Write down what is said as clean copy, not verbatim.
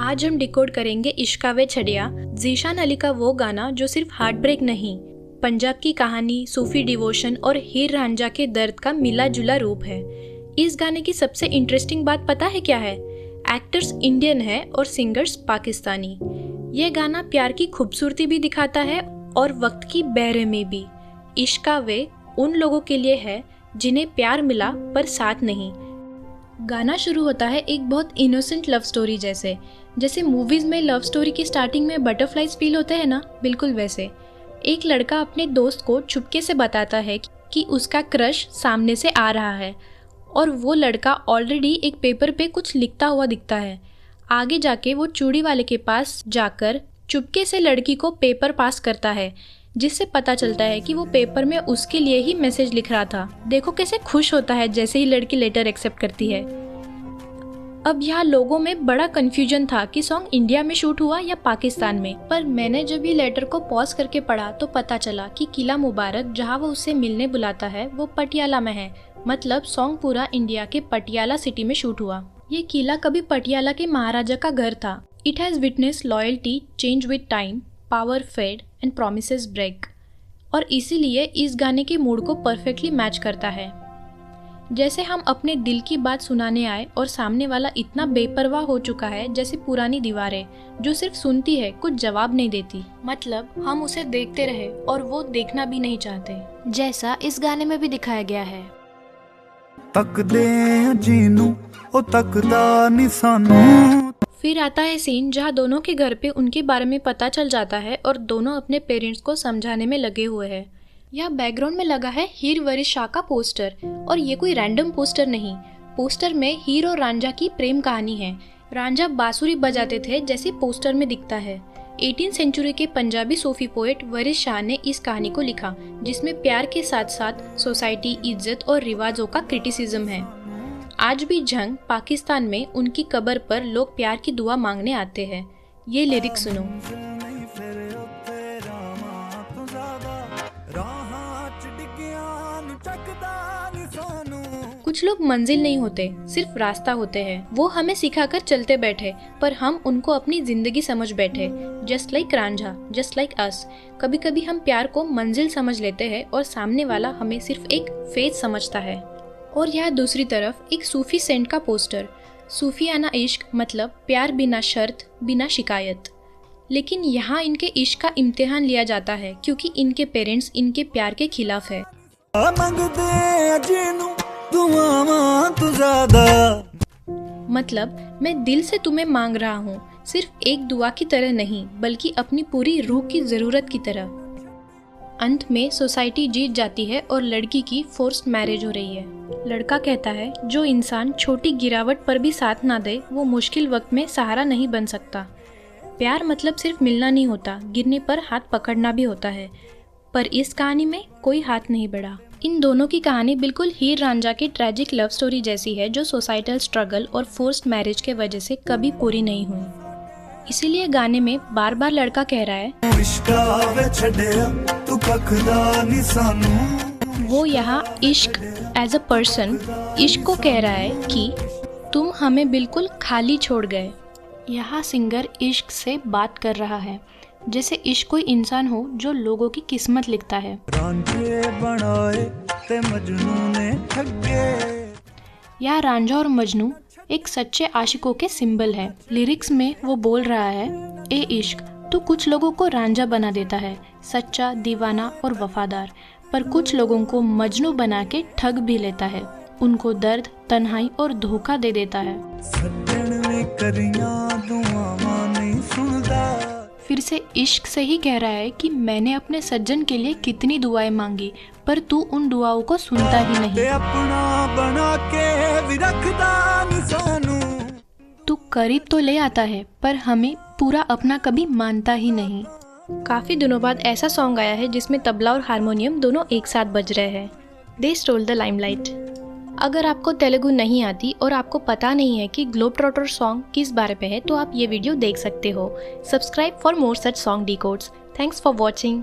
आज हम डिकोड करेंगे इश्का वे छड़िया, ज़ीशान अली का वो गाना जो सिर्फ हार्ट ब्रेक नहीं, पंजाब की कहानी, सूफी डिवोशन और हीर रांझा के दर्द का मिला जुला रूप है। इस गाने की सबसे इंटरेस्टिंग बात पता है क्या है? एक्टर्स इंडियन है और सिंगर्स पाकिस्तानी। ये गाना प्यार की खूबसूरती भी दिखाता है और वक्त की बेरहमी भी। इश्का वे उन लोगों के लिए है जिन्हें प्यार मिला पर साथ नहीं। गाना शुरू होता है एक बहुत इनोसेंट लव स्टोरी जैसे मूवीज में लव स्टोरी की स्टार्टिंग में बटरफ्लाइज फील होते हैं ना, बिल्कुल वैसे। एक लड़का अपने दोस्त को चुपके से बताता है कि उसका क्रश सामने से आ रहा है और वो लड़का ऑलरेडी एक पेपर पे कुछ लिखता हुआ दिखता है। आगे जाके वो चूड़ी वाले के पास जाकर चुपके से लड़की को पेपर पास करता है, जिससे पता चलता है कि वो पेपर में उसके लिए ही मैसेज लिख रहा था। देखो कैसे खुश होता है जैसे ही लड़की लेटर एक्सेप्ट करती है। अब यहाँ लोगों में बड़ा कंफ्यूजन था कि सॉन्ग इंडिया में शूट हुआ या पाकिस्तान में, पर मैंने जब ये लेटर को पॉज करके पढ़ा तो पता चला कि किला मुबारक जहाँ वो उससे मिलने बुलाता है वो पटियाला में है। मतलब सॉन्ग पूरा इंडिया के पटियाला सिटी में शूट हुआ। ये किला कभी पटियाला के महाराजा का घर था। It has witness loyalty change with time, power fade and promises break, और इसीलिए इस गाने के मूड को परफेक्टली मैच करता है। जैसे हम अपने दिल की बात सुनाने आए और सामने वाला इतना बेपरवाह हो चुका है, जैसे पुरानी दीवारें जो सिर्फ सुनती है, कुछ जवाब नहीं देती। मतलब हम उसे देखते रहे और वो देखना भी नहीं चाहते, जैसा इस गाने में भी दिखाया गया है। फिर आता है सीन जहाँ दोनों के घर पे उनके बारे में पता चल जाता है और दोनों अपने पेरेंट्स को समझाने में लगे हुए हैं। यहाँ बैकग्राउंड में लगा है हीर वरिश शाह का पोस्टर, और ये कोई रैंडम पोस्टर नहीं। पोस्टर में हीर और रांझा की प्रेम कहानी है। रांझा बांसुरी बजाते थे जैसे पोस्टर में दिखता है। 18वीं सेंचुरी के पंजाबी सूफी पोएट वरिश शाह ने इस कहानी को लिखा, जिसमें प्यार के साथ साथ सोसाइटी, इज्जत और रिवाजों का क्रिटिसिज्म है। आज भी जंग पाकिस्तान में उनकी कब्र पर लोग प्यार की दुआ मांगने आते हैं। ये लिरिक्स सुनो। कुछ लोग मंजिल नहीं होते, सिर्फ रास्ता होते हैं। वो हमें सिखाकर चलते बैठे, पर हम उनको अपनी जिंदगी समझ बैठे। Just like Ranjha, just like us. कभी कभी हम प्यार को मंजिल समझ लेते हैं और सामने वाला हमें सिर्फ एक फेज समझता है। और यहाँ दूसरी तरफ एक सूफी सेंट का पोस्टर। सूफियाना इश्क मतलब प्यार बिना शर्त, बिना शिकायत। लेकिन यहाँ इनके इश्क का इम्तिहान लिया जाता है क्योंकि इनके पेरेंट्स इनके प्यार के खिलाफ है। मतलब मैं दिल से तुम्हें मांग रहा हूँ, सिर्फ एक दुआ की तरह नहीं, बल्कि अपनी पूरी रूह की जरूरत की तरह। अंत में सोसाइटी जीत जाती है और लड़की की फोर्स्ड मैरिज हो रही है। लड़का कहता है जो इंसान छोटी गिरावट पर भी साथ ना दे वो मुश्किल वक्त में सहारा नहीं बन सकता। प्यार मतलब सिर्फ मिलना नहीं होता, गिरने पर हाथ पकड़ना भी होता है। पर इस कहानी में कोई हाथ नहीं बढ़ा। इन दोनों की कहानी बिल्कुल हीर रांझा की ट्रेजिक लव स्टोरी जैसी है, जो सोसाइटल स्ट्रगल और फोर्स्ड मैरिज के वजह से कभी पूरी नहीं हुई। इसीलिए गाने में बार बार लड़का कह रहा है, वो यहाँ इश्क एज अ पर्सन इश्क को कह रहा है कि तुम हमें बिल्कुल खाली छोड़ गए। यहाँ सिंगर इश्क से बात कर रहा है, जैसे इश्क कोई इंसान हो जो लोगों की किस्मत लिखता है। यहाँ रांझा और मजनू एक सच्चे आशिकों के सिंबल है। लिरिक्स में वो बोल रहा है, ए इश्क तू कुछ लोगों को रांझा बना देता है, सच्चा, दीवाना और वफादार, पर कुछ लोगों को मजनू बना के ठग भी लेता है। उनको दर्द, तन्हाई और धोखा दे देता है। फिर से इश्क से ही कह रहा है कि मैंने अपने सज्जन के लिए कितनी दुआएं मांगी, पर तू उन दुआओं को सुनता ही नहीं। तू करीब तो ले आता है, पर हमें पूरा अपना कभी मानता ही नहीं। काफी दिनों बाद ऐसा सॉन्ग आया है जिसमें तबला और हारमोनियम दोनों एक साथ बज रहे हैं। दे स्टोल द लाइमलाइट। अगर आपको तेलुगु नहीं आती और आपको पता नहीं है कि ग्लोब ट्रॉटर सॉन्ग किस बारे पे है, तो आप ये वीडियो देख सकते हो। Subscribe for more such song डिकोड्स। Thanks for watching.